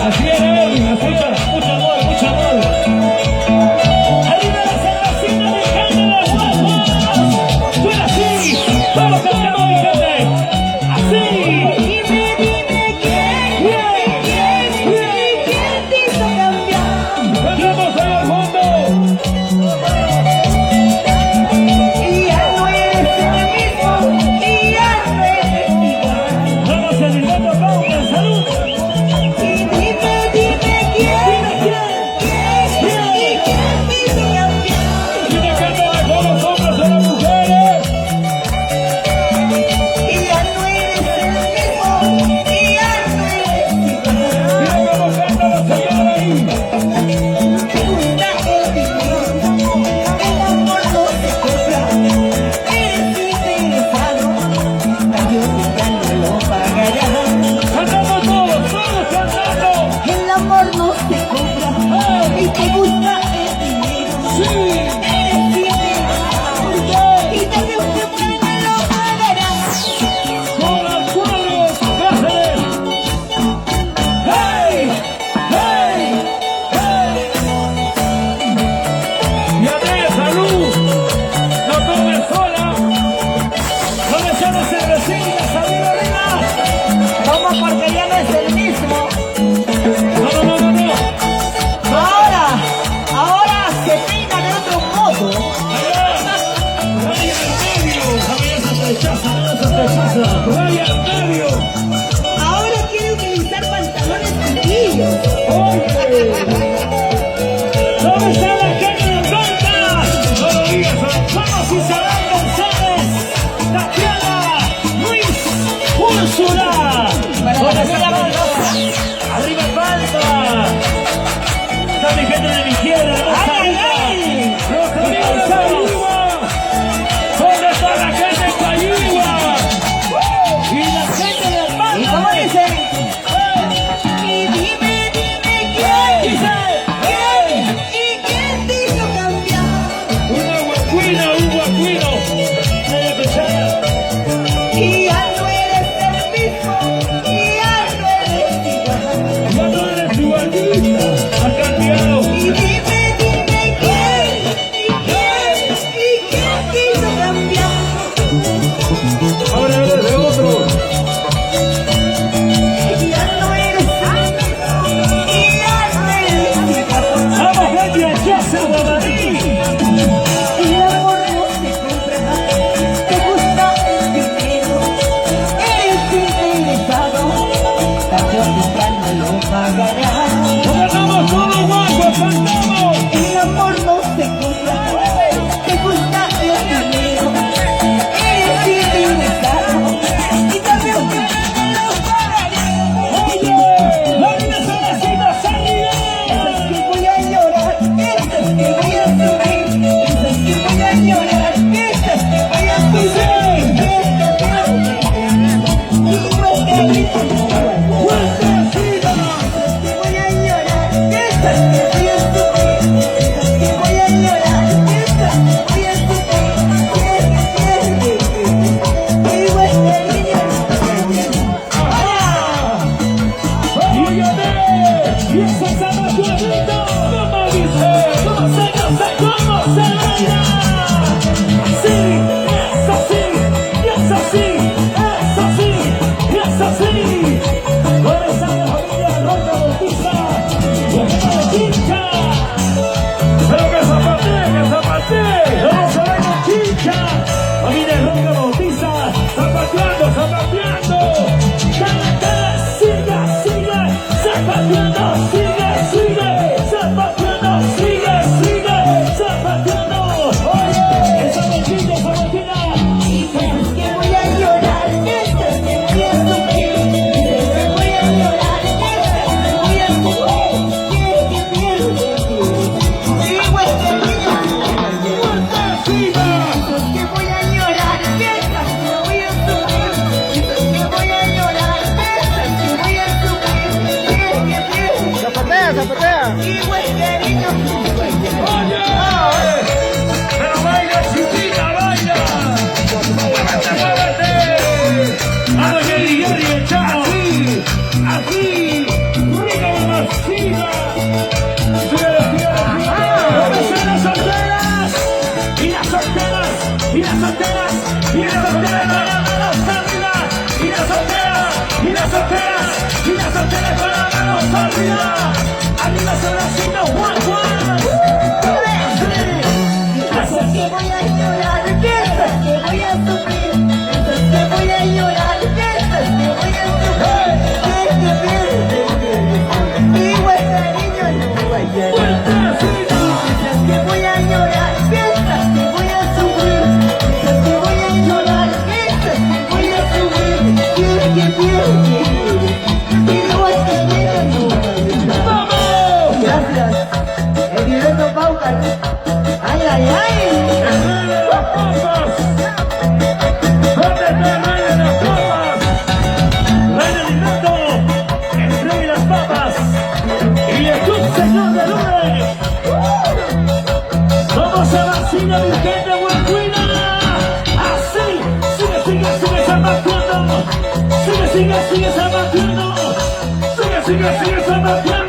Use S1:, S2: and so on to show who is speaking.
S1: Así es, Edwin, así es. Mucho amor, mucho amor. Arriba la cervecita, mi gente, las guapas. Suena así. Todos cantamos, mi gente. Así. Vamos allá al fondo. Vamos a Nilvano Pauca, salud.
S2: Ahora quiere utilizar pantalones chiquillos.
S1: ¿Dónde está la gente de Planta? No lo digas, vamos Isabel González, Tatiana, Luis, Úrsula. Arriba Palma. Está mi gente de mi izquierda, Rosalía. Rosalía González. ¿Dónde está la gente de Payigua? Y la gente de Palma.
S2: ¿Y cómo dice?
S1: Y
S2: dime
S1: ¿quién? Dice.
S2: ¿Y quién te hizo cambiar?
S1: Un guacuino. Media pesada.
S2: Y ya no eres el mismo, y ya no eres igual.
S1: Ya no eres igualita. Has cambiado.
S2: Y dime quién te hizo cambiar.
S1: Ahora eres de otro.
S2: Y ya no eres el mismo, y ya no eres igual.
S1: Vamos, gente, ya se va a Madrid.
S2: El amor no se compra, te gusta el dinero, eres interesado, tarde o temprano lo pagarás.
S1: ¡Nos ganamos todos, guapos! ¡Cantamos!
S2: El amor no se compra, te gusta el dinero, eres interesado, y tarde o temprano lo pagarás.
S1: ¡Oye! ¡La vida se necesita salir!
S2: Esas que voy a llorar, esas que voy a sufrir, esas que voy a llorar, esas que voy a sufrir, esas que voy a llorar, esas que voy a sufrir, esas que voy a llorar, esas que voy a sufrir, igual cariño.
S1: ¡Óyeme! ¡Y eso se llama Juanito! ¿Cómo dice? ¿Cómo se baila? ¡Sí! ¡Es así! ¡Y es así! ¡Es así! ¡Y es así! ¡Con esa familia Roca Bautiza! ¡Llegamos de Chincha! ¡Pero que zapatee! ¡Vamos a ver con Chincha! ¡Familia Roca Bautiza! ¡Zapateando, zapateando! ¡Sigue! ¡Zapateando! ¡Sigue! ¡Zapateando! ¡Sigue! ¡Zapateando! ¡Oye! ¡Esa boquilla, esa boquilla!
S2: Esas que voy a llorar, esas que voy a sufrir, esas que voy a llorar, esas que voy a sufrir, que igual cariño. Esas que voy a llorar, esas que voy a sufrir, esas que voy a llorar, esas que voy a sufrir,
S3: Zapatea.
S2: igual cariño.
S1: ¡Oye! ¡Pero baila, chiquita, baila! ¡Muévete! ¡A lo que Yeri echamos! ¡Así! ¡Rico, mamá!
S2: Ay, ay, ay.
S1: El rey de las papas. ¿Dónde está el rey de las papas? Rey del invento, el rey de las papas. Y el club señor de Lourdes. ¿Cómo se vacila mi gente huercuina? Así, sigue zapateando. Sigue zapateando. Sigue zapateando.